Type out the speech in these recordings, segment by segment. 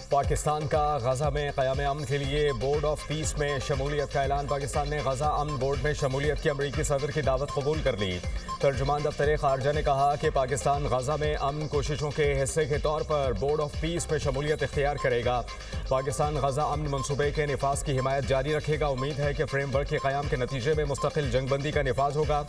पाकिस्तान का गजा में क़याम अमन के लिए बोर्ड ऑफ पीस में शमूलियत का ऐलान। पाकिस्तान ने गजा अमन बोर्ड में शमूलियत की अमरीकी सदर की दावत कबूल कर ली। तर्जुमान दफ्तर खारजा ने कहा कि पाकिस्तान गजा में अमन कोशिशों के हिस्से के तौर पर बोर्ड ऑफ पीस में शमूलियत इख्तियार करेगा। पाकिस्तान गजा अमन मनसूबे के निफाज की हिमायत जारी रखेगा। उम्मीद है कि फ्रेमवर्क के क़याम के नतीजे में मुस्तकिल जंगबंदी का निफाज होगा।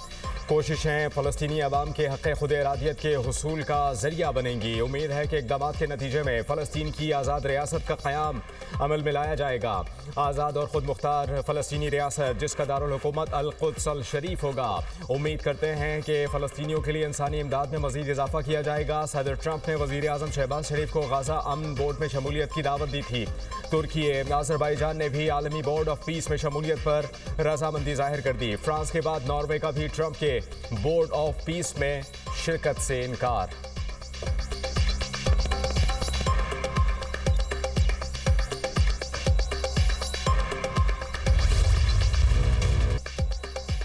कोशिशें फ़लस्तीनी अवाम के हक़ खुद इरादियत के हुसूल का ज़रिया बनेंगी। उम्मीद है कि इक़दामात के नतीजे में फ़लस्तीन की आज़ाद रियासत का क़याम अमल में लाया जाएगा। आज़ाद और ख़ुद मुख्तार फ़लस्तीनी रियासत जिसका दारुल हुकूमत अल-कुद्स अल शरीफ होगा। उम्मीद करते हैं कि फ़लस्तीनियों के लिए इंसानी इमदाद में मज़ीद इजाफ़ा किया जाएगा। सदर ट्रंप ने वज़ीर आज़म शहबाज शरीफ को गजा अमन बोर्ड में शमूलियत की दावत दी थी। तुर्की अज़रबैजान ने भी आलमी बोर्ड ऑफ पीस में शमूलियत पर रजामंदी जाहिर कर दी। फ्रांस के बाद नॉर्वे का भी ट्रंप के बोर्ड ऑफ पीस में शिरकत से इनकार।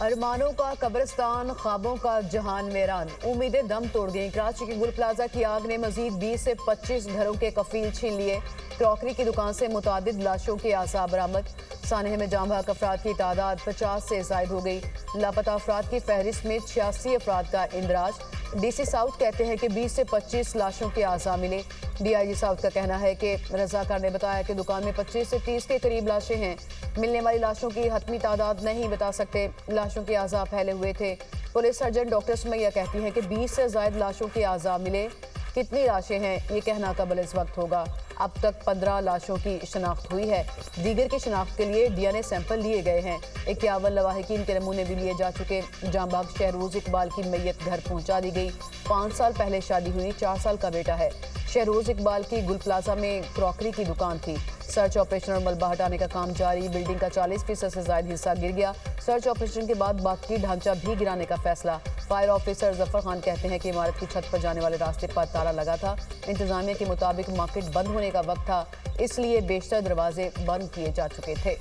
अरमानों का कब्रिस्तान, ख्वाबों का जहान वीरान, उम्मीदें दम तोड़ गईं। कराची के गुल प्लाजा की आग ने मजीद 20 से 25 घरों के कफील छीन लिए। क्रॉकरी की दुकान से मुतादिद लाशों के आसार बरामद। सानहे में जाम बहक अफराद की तादाद 50 से ज़ायद हो गई। लापता अफराद की फहरिस्त में 86 अफराद का इंदराज। DC साउथ कहते हैं कि 20 से 25 लाशों के आसार मिले। DIG साउथ का कहना है कि रजाकार ने बताया कि दुकान में 25 से 30 के करीब लाशें हैं। मिलने वाली लाशों की हतमी तादाद नहीं बता सकते। लाशों के आज़ा फैले हुए थे। पुलिस सर्जन डॉक्टर सुमैया कहती हैं कि 20 से ज़ायद लाशों के आज़ा मिले। कितनी लाशें हैं ये कहना कबल इस वक्त होगा। अब तक 15 लाशों की शनाख्त हुई है। दीगर की शनाख्त के लिए DNA सैंपल लिए गए हैं। 51 लवाहिकीन के नमूने भी लिए जा चुके। जामबाग शहरोज इकबाल की मैयत घर पहुंचा दी गई। 5 साल पहले शादी हुई, 4 साल का बेटा है। शहरोज इकबाल की गुल प्लाजा में क्रॉकरी की दुकान थी। सर्च ऑपरेशन और मलबा हटाने का काम जारी। बिल्डिंग का 40% से ज़ायद हिस्सा गिर गया। सर्च ऑपरेशन के बाद बाकी ढांचा भी गिराने का फैसला। फायर ऑफिसर जफर खान कहते हैं कि इमारत की छत पर जाने वाले रास्ते पर ताला लगा था। इंतजामिया के मुताबिक मार्केट बंद होने का वक्त था, इसलिए बेशतर दरवाजे बंद किए जा चुके थे।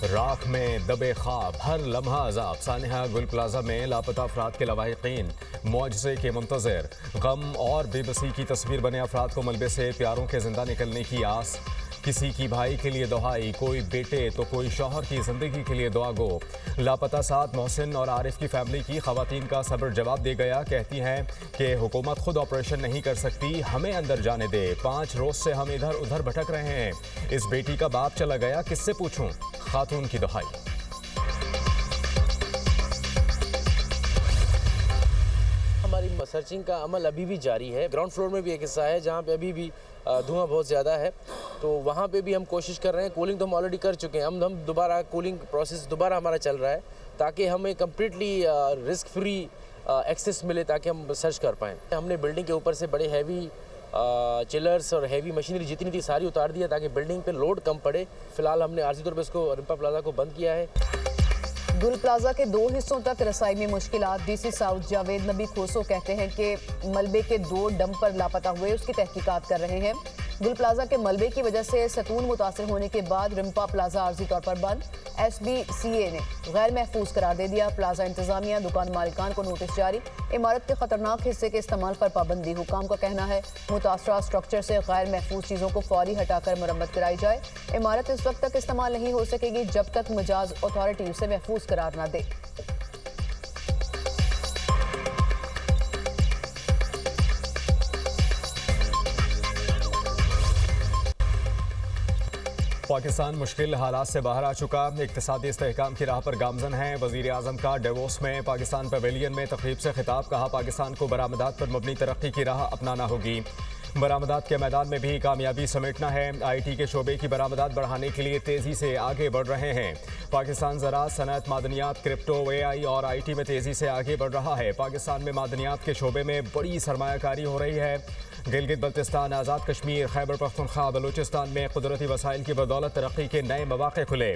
राख में दबे ख्वाब, हर लम्हा अजाब। सानहा गुल प्लाजा में लापता अफराद के लवाहिकीन मुआवजे के मुंतज़िर। गम और बेबसी की तस्वीर बने अफराद को मलबे से प्यारों के जिंदा निकलने की आस। किसी की भाई के लिए दुहाई, कोई बेटे तो कोई शौहर की ज़िंदगी के लिए दुआ गो। लापता साथ मोहसिन और आरिफ की फैमिली की ख़वातीन का सब्र जवाब दे गया। कहती हैं कि हुकूमत खुद ऑपरेशन नहीं कर सकती, हमें अंदर जाने दे। 5 रोज़ से हम इधर उधर भटक रहे हैं। इस बेटी का बाप चला गया, किससे पूछूं? खातून की दुहाई। हमारी सर्चिंग का अमल अभी भी जारी है। ग्राउंड फ्लोर में भी एक हिस्सा है जहाँ पे अभी भी धुआं बहुत ज़्यादा है, तो वहाँ पे भी हम कोशिश कर रहे हैं। कूलिंग तो हम ऑलरेडी कर चुके हैं। हम दोबारा कूलिंग प्रोसेस दोबारा हमारा चल रहा है ताकि हमें कम्प्लीटली रिस्क फ्री एक्सेस मिले, ताकि हम सर्च कर पाएँ। हमने बिल्डिंग के ऊपर से बड़े हैवी चिलर्स और हैवी मशीनरी जितनी थी सारी उतार दिया ताकि बिल्डिंग पे लोड कम पड़े। फिलहाल हमने आर्जी तौर पर इसको रिम्पा प्लाजा को बंद किया है। गुल प्लाजा के 2 हिस्सों तक रसाई में मुश्किलात। DC साउथ जावेद नबी खोसो कहते हैं कि मलबे के 2 डंपर लापता हुए, उसकी तहकीकात कर रहे हैं। गुल प्लाजा के मलबे की वजह से सतून मुतासर होने के बाद रिम्पा प्लाजा आर्जी तौर पर बंद। SBCA ने गैर महफूज करार दे दिया। प्लाजा इंतजामिया दुकान मालिकान को नोटिस जारी। इमारत के खतरनाक हिस्से के इस्तेमाल पर पाबंदी। हुकाम का कहना है मुतासरा स्ट्रक्चर से गैर महफूज चीज़ों को फौरी हटाकर मरम्मत कराई जाए। इमारत इस वक्त तक इस्तेमाल नहीं हो सकेगी जब तक मजाज अथॉरिटी उसे महफूज करार ना दे। पाकिस्तान मुश्किल हालात से बाहर आ चुका। इक़्तिसादी इस्तेहकाम की राह पर गामजन है। वज़ीर आज़म का डेवोस में पाकिस्तान पवेलियन में तक़रीब से खिताब। कहा पाकिस्तान को बरामदात पर मबनी तरक्की की राह अपनाना होगी। बरामदात के मैदान में भी कामयाबी समेटना है। IT के शोबे की बरामदात बढ़ाने के लिए तेज़ी से आगे बढ़ रहे हैं। पाकिस्तान ज़राअत, सनअत, मादनियात, क्रिप्टो, AI और IT में तेज़ी से आगे बढ़ रहा है। पाकिस्तान में मादनियात के शोबे में बड़ी सरमायाकारी हो रही है। गिलगित बल्तिस्तान, आज़ाद कश्मीर, खैबर पख्तूनख्वा, बलूचिस्तान में कुदरती वसाइल की बदौलत तरक्की के नए मौक़े खुले।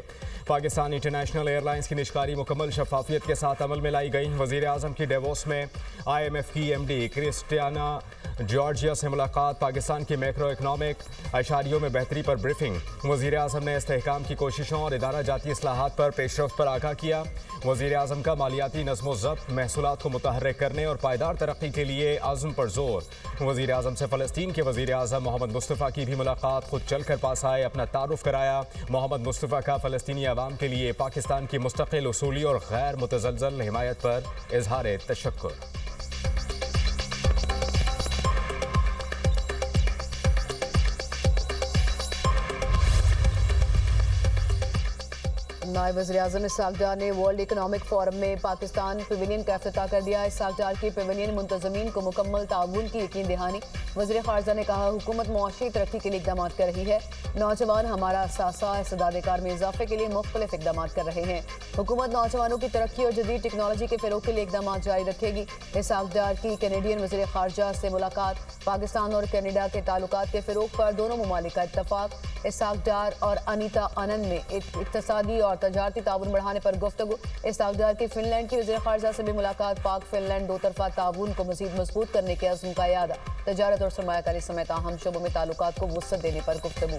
पाकिस्तान इंटरनेशनल एयरलाइंस की निष्कारी मुकम्मल शफाफियत के साथ अमल में लाई गई। वज़ीर आज़म की डेवोस में IMF की MD क्रिस्टियाना जॉर्जिया से मुलाकात। मुलाकात, पाकिस्तान की मैक्रो इकनॉमिक अशारियों में बेहतरी पर ब्रीफिंग। वज़ीर आज़म ने इस्तेहकाम की कोशिशों और इदारा जाती इस्लाहात पर पेशरफ्त पर आगाह किया। वज़ीर आज़म का मालियाती नज़्म ज़ब्त, महसूलात को मुतहर्रिक करने और पायदार तरक्की के लिए आज़म पर जोर। वज़ीर आज़म से फ़लस्तीन के वज़ीर आज़म मोहम्मद मुस्तफ़ा की भी मुलाकात, खुद चल कर पास आए, अपना तारुफ कराया। मोहम्मद मुस्तफ़ा का फ़लस्तीनी अवाम के लिए पाकिस्तान की मुस्तक़िल, उसूली और गैर मुतज़लज़ल हिमायत पर इज़हार तशक्कुर। नायब वज़ीर-ए-आज़म इसहाक़ डार ने वर्ल्ड इकनॉमिक फोरम में पाकिस्तान पवेलियन का इफ्तिताह कर दिया। इसहाक़ डार की पवेलियन मुंतज़मीन को मुकम्मल ताउन की यकीन दहानी। वज़ीर ख़ारजा ने कहा, हुकूमत मुआशी तरक्की के लिए इक़दाम कर रही है। नौजवान हमारा असासा, इस्तेदाद-ए-कार में इजाफे के लिए मुख्तलिफ इक़दाम कर रहे हैं। हुकूमत नौजवानों की तरक्की और जदीद टेक्नोलॉजी के फ़रोग़ के लिए इक़दाम जारी रखेगी। इसहाक़ डार की कैनेडियन वज़ीर ख़ारजा से मुलाकात, पाकिस्तान और कनाडा के ताल्लुकात के फ़रोग़ पर दोनों ममालिक का इत्तफ़ाक़। इसहाक़ डार और अनीता आनंद में इक़्तिसादी और तजारती ताउन बढ़ाने पर गुफ्तगू। इसहाक़ डार की फ़िनलैंड की वज़ीर ख़ारजा से भी मुलाकात, पाक फ़िनलैंड दो तरफ़ा ताउन को मज़ीद मजबूत करने के अज़्म का यादा। तजारत और सरमायाकारी समेत अहम शोबों में ताल्लुकात को वुसअत देने पर गुफ्तगू।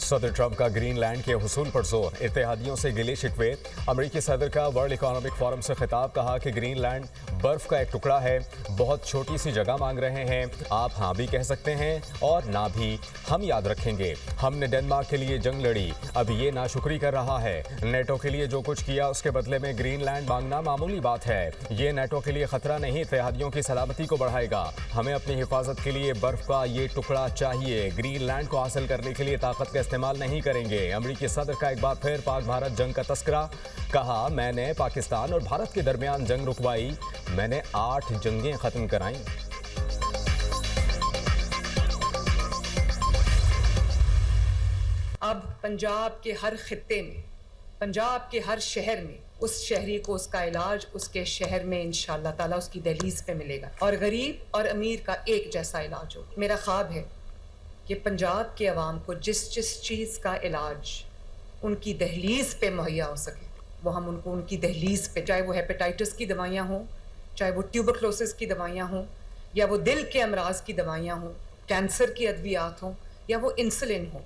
सदर ट्रंप का ग्रीनलैंड के हुसूल पर जोर, इत्तेहादियों से गिले शिकवे। अमरीकी सदर का वर्ल्ड इकोनॉमिक फोरम से खिताब, कहा कि ग्रीनलैंड बर्फ का एक टुकड़ा है, बहुत छोटी सी जगह मांग रहे हैं। आप हाँ भी कह सकते हैं और ना भी, हम याद रखेंगे। हमने डेनमार्क के लिए जंग लड़ी, अब ये नाशुक्री कर रहा है। नेटो के लिए जो कुछ किया उसके बदले में ग्रीनलैंड मांगना मामूली बात है। ये नेटो के लिए खतरा नहीं, इत्तेहादियों की सलामती को बढ़ाएगा। हमें अपनी हिफाजत के लिए बर्फ का ये टुकड़ा चाहिए। ग्रीनलैंड को हासिल करने के लिए ताकत का इस्तेमाल नहीं करेंगे। अमरीकी सदर का एक बार फिर पाक भारत जंग का तस्करा, कहा मैंने पाकिस्तान और भारत के दरमियान जंग रुकवाई, मैंने 8 जंगें खत्म कराई। अब पंजाब के हर खित्ते में, पंजाब के हर शहर में उस शहरी को उसका इलाज उसके शहर में इंशाअल्लाह ताला उसकी दहलीज पे मिलेगा और गरीब और अमीर का एक जैसा इलाज हो। मेरा ख्वाब है कि पंजाब के अवाम को जिस जिस चीज़ का इलाज उनकी दहलीज पे मुहैया हो सके वो हम उनको उनकी दहलीज पे, चाहे वो हेपेटाइटिस की दवाइयाँ हों, चाहे वो ट्यूबरक्लोसिस की दवाइयाँ हों, या वो दिल के अमराज की दवाइयाँ हों, कैंसर की अद्वियात हों, या वो इंसुलिन हो,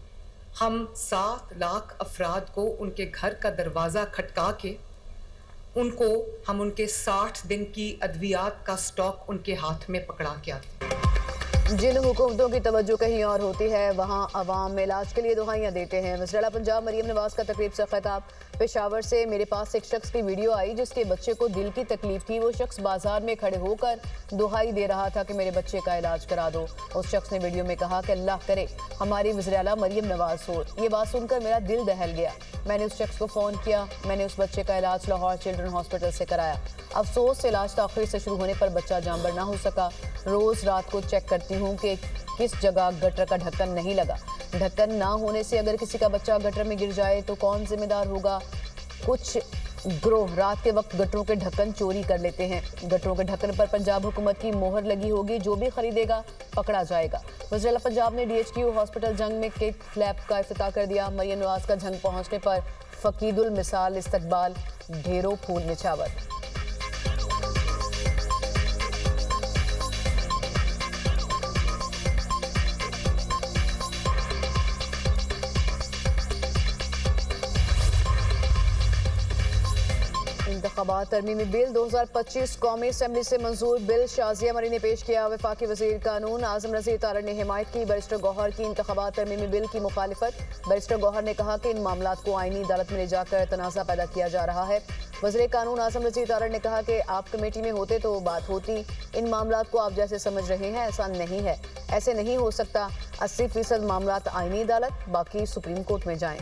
हम 7 लाख अफराद को उनके घर का दरवाज़ा खटका के उनको हम उनके 60 दिन की अद्वियात का स्टॉक उनके हाथ में पकड़ा के आते हैं। जिन हुकूमतों की तवज्जो कहीं और होती है वहाँ अवाम इलाज के लिए दुआएं देते हैं। वज़ीर पंजाब मरियम नवाज का तकरीब से खिताब, पेशावर से मेरे पास एक शख्स की वीडियो आई जिसके बच्चे को दिल की तकलीफ थी। वो शख्स बाजार में खड़े होकर दुहाई दे रहा था कि मेरे बच्चे का इलाज करा दो। उस शख्स ने वीडियो में कहा कि अल्लाह करे हमारी वज़ीर आला मरियम नवाज हो। ये बात सुनकर मेरा दिल दहल गया। मैंने उस शख्स को फ़ोन किया, मैंने उस बच्चे का इलाज लाहौर चिल्ड्रन हॉस्पिटल से कराया। अफसोस इलाज ताख़ीर से शुरू होने पर बच्चा जांबर ना हो सका। रोज़ रात को चेक करती हूँ कि किस जगह गटर का ढक्कन नहीं लगा। ढक्कन ना होने से अगर किसी का बच्चा गटर में गिर जाए तो कौन जिम्मेदार होगा। कुछ गिरोह रात के वक्त गटरों के ढक्कन चोरी कर लेते हैं। गटरों के ढक्कन पर पंजाब हुकूमत की मोहर लगी होगी, जो भी खरीदेगा पकड़ा जाएगा। वज़ीर पंजाब ने DHQ हॉस्पिटल जंग में किट लैब का इफ्तिताह कर दिया। मरियम नवाज का जंग पहुँचने पर फ़कीदुल मिसाल इस्तकबाल, ढेरों फूल निछावर। इंतखाबात तरमीमी बिल 2025 कौमी असम्बली से मंजूर बिल शाजिया मरी ने पेश किया। वफाकी वज़ीर कानून आज़म नज़ीर तारड़ ने हिमायत की बैरिस्टर गौहर की इंतखाबात तरमीमी बिल की मुखालिफत। बैरिस्टर गौहर ने कहा कि इन मामलात को आईनी अदालत में ले जाकर तनाज़ा पैदा किया जा रहा है। वज़ीर कानून आज़म नज़ीर तारड़ ने कहा कि आप कमेटी में होते तो बात होती, इन मामलात को आप जैसे समझ रहे हैं ऐसा नहीं है, ऐसे नहीं हो सकता। 80% मामलात आईनी अदालत, बाकी सुप्रीम कोर्ट में जाएं।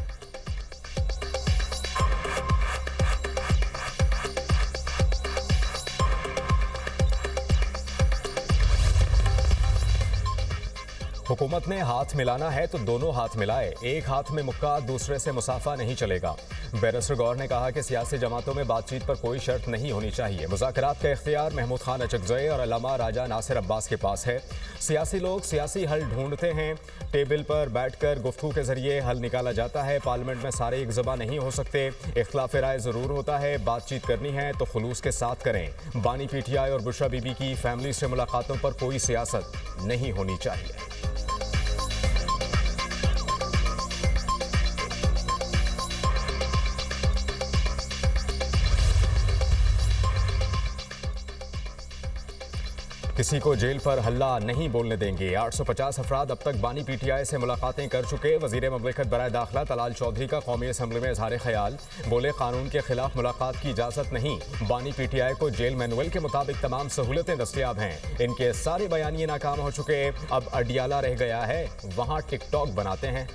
हुकूमत ने हाथ मिलाना है तो दोनों हाथ मिलाए, एक हाथ में मुक्का दूसरे से मुसाफा नहीं चलेगा। बैरिस्टर गौहर ने कहा कि सियासी जमातों में बातचीत पर कोई शर्त नहीं होनी चाहिए। मुज़ाकरात का इख्तियार महमूद खान अचकज़ई और अल्लामा राजा नासिर अब्बास के पास है। सियासी लोग सियासी हल ढूंढते हैं, टेबल पर बैठकर गुफ्तगू के जरिए हल निकाला जाता है। पार्लियामेंट में सारे एक ज़बान नहीं हो सकते, इख्तिलाफ राय ज़रूर होता है। बातचीत करनी है तो खुलूस के साथ करें। बानी पीटीआई और बुशरा बीबी की फैमिली से मुलाकातों पर कोई सियासत नहीं होनी चाहिए। किसी को जेल पर हल्ला नहीं बोलने देंगे। 850 अफराद अब तक बानी पीटीआई से मुलाकातें कर चुके। वजीर ममलिकत बराए दाखिला तलाल चौधरी का कौमी असम्बली में इजहार ख्याल, बोले कानून के खिलाफ मुलाकात की इजाज़त नहीं। बानी पीटीआई को जेल मैनुअल के मुताबिक तमाम सहूलतें दस्तयाब हैं। इनके सारे बयानिए नाकाम हो चुके, अब अडियाला रह गया है, वहाँ टिकटॉक बनाते हैं।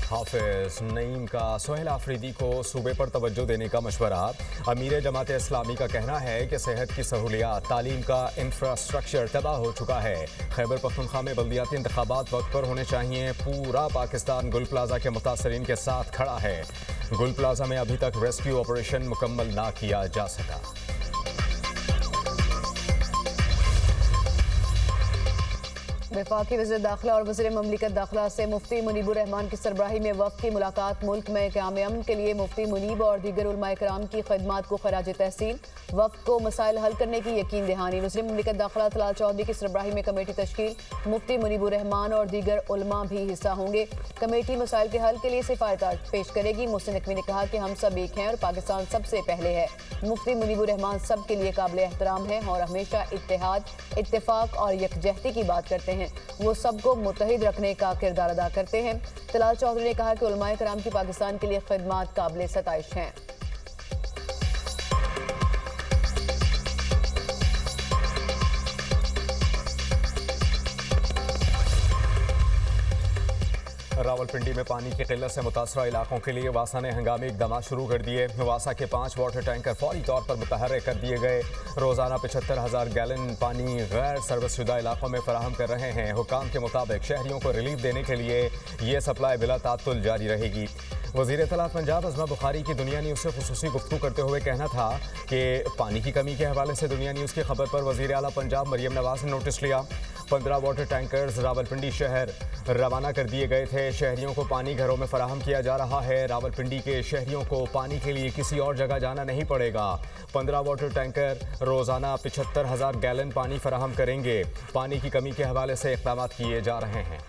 हाफिज नईम का सोहेल आफरीदी को सूबे पर तवज्जो देने का मशवरा। अमीर जमात इस्लामी का कहना है कि सेहत की सहूलियात, तालीम का इंफ्रास्ट्रक्चर तबाह हो चुका है। खैबर पख्तूनख्वा में बल्दियाती इंतखाबात वक्त पर होने चाहिए। पूरा पाकिस्तान गुल प्लाजा के मुतासरीन के साथ खड़ा है। गुल प्लाजा में अभी तक रेस्क्यू ऑपरेशन मुकम्मल ना किया जा सका। वफाकी वज़ीर दाखिला और वज़ीर ममलिकत दाखिला से मुफ्ती मुनीबुर रहमान की सरबराही में वफ़द की मुलाकात। मुल्क में क़याम अमन के लिए मुफ्ती मुनीब और दीगर उलमाए किराम की खिदमात को खराज तहसीन। वफ़द को मसाइल हल करने की यकीन दहानी। वज़ीर ममलिकत दाखिला तलाल चौधरी की सरबराही में कमेटी तश्कील। मुफ्ती मुनीबुर रहमान और दीगर उलमा भी हिस्सा होंगे। कमेटी मसाइल के हल के लिए सिफारिश पेश करेगी। मोहसिन नकवी ने कहा कि हम सब एक हैं और पाकिस्तान सबसे पहले है। मुफ्ती मुनीबुर रहमान सब के लिए काबिल एहतराम है और हमेशा इत्तेहाद, इत्तेफाक और यकजहती की बात करते हैं। वो सबको मुत्तहिद रखने का किरदार अदा करते हैं। तलाल चौधरी ने कहा कि उलमाए कराम की पाकिस्तान के लिए खिदमात काबिल सताइश हैं। रावलपिंडी में पानी की किल्लत से मुतासरा इलाकों के लिए वासा ने हंगामी इकदाम शुरू कर दिए। वासा के 5 वाटर टैंकर फौरी तौर पर मुतहर्रिक कर दिए गए। रोजाना 75,000 गैलन पानी गैर सर्विसशुदा इलाकों में फराहम कर रहे हैं। हुकाम के मुताबिक शहरियों को रिलीफ देने के लिए ये सप्लाई बिला तात्तुल जारी रहेगी। वज़ीर इत्तलात पंजाब अज़मा बुखारी की दुनिया न्यूज़ से खुसूसी गुफ्तगू करते हुए कहना था कि पानी की कमी के हवाले से दुनिया न्यूज़ की खबर पर वज़ीर आला पंजाब मरियम नवाज ने नोटिस लिया। 15 वाटर टैंकर्स रावलपिंडी शहर रवाना कर दिए गए थे। शहरियों को पानी घरों में फराहम किया जा रहा है। रावलपिंडी के शहरियों को पानी के लिए किसी और जगह जाना नहीं पड़ेगा। 15 वाटर टैंकर रोज़ाना 75,000 गैलन पानी फराहम करेंगे। पानी की कमी के हवाले से इक़दाम किए जा रहे हैं।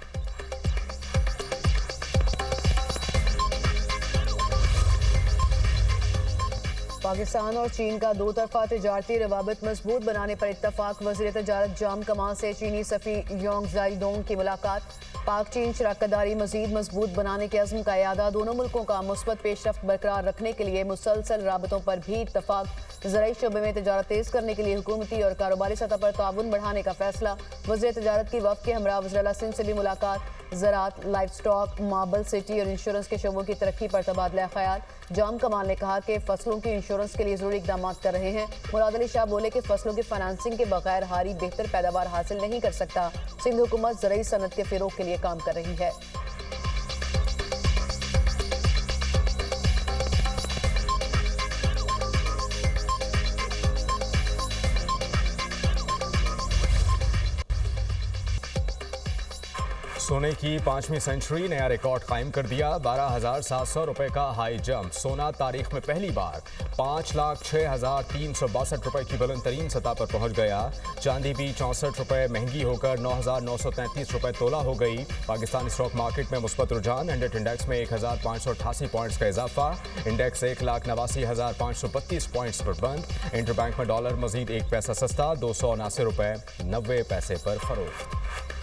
पाकिस्तान और चीन का दो तरफा तिजारती रवाबित मजबूत बनाने पर इत्तफाक। वज़ीर तजारत जाम कमाल से चीनी सफ़ी योंग ज़ाइडोंग की मुलाकात। पाक चीन शराकतदारी मजीद मजबूत बनाने के अज़्म का यादा। दोनों मुल्कों का मुस्बत पेशरफ्त बरकरार रखने के लिए मुसलसल राबतों पर भी इत्तफाक। ज़राई शोबे में तजारत तेज़ करने के लिए हुकूमती और कारोबारी सतह पर ताउन बढ़ाने का फैसला। वज़ीर तजारत की वफ़द के हमरा वज़ीर आला सिंध से भी मुलाकात। ज़राअत, लाइफ स्टॉक, मार्बल सिटी और इंश्योरेंस के शोबों की तरक्की पर तबादला ख्याल। जाम कमाल ने कहा कि फसलों की इंश्योरेंस के लिए जरूरी इकदाम कर रहे हैं। मुराद अली शाह बोले कि फसलों की फाइनेंसिंग के बगैर हारी बेहतर पैदावार हासिल नहीं कर सकता। सिंध हुकूमत ज़राई सनत के फ़रोग के लिए काम कर रही है। सोने की 5वीं सेंचुरी, नया रिकॉर्ड कायम कर दिया। 12,700 रुपए का हाई जंप। सोना तारीख में पहली बार 5,06,362 रुपए की बुलंद तरीन सतह पर पहुंच गया। चांदी भी 64 रुपए महंगी होकर 9,933 रुपए तोला हो गई। पाकिस्तान स्टॉक मार्केट में मुस्बत रुझान। इंडेक्स इंडेक्स में 1,588 पॉइंट्स का इजाफा। इंडेक्स 1,89,532 पॉइंट्स पर बंद। इंटरबैंक में डॉलर मजीद 1 पैसा सस्ता, 279 रुपए 90 पैसे पर फरोख्त।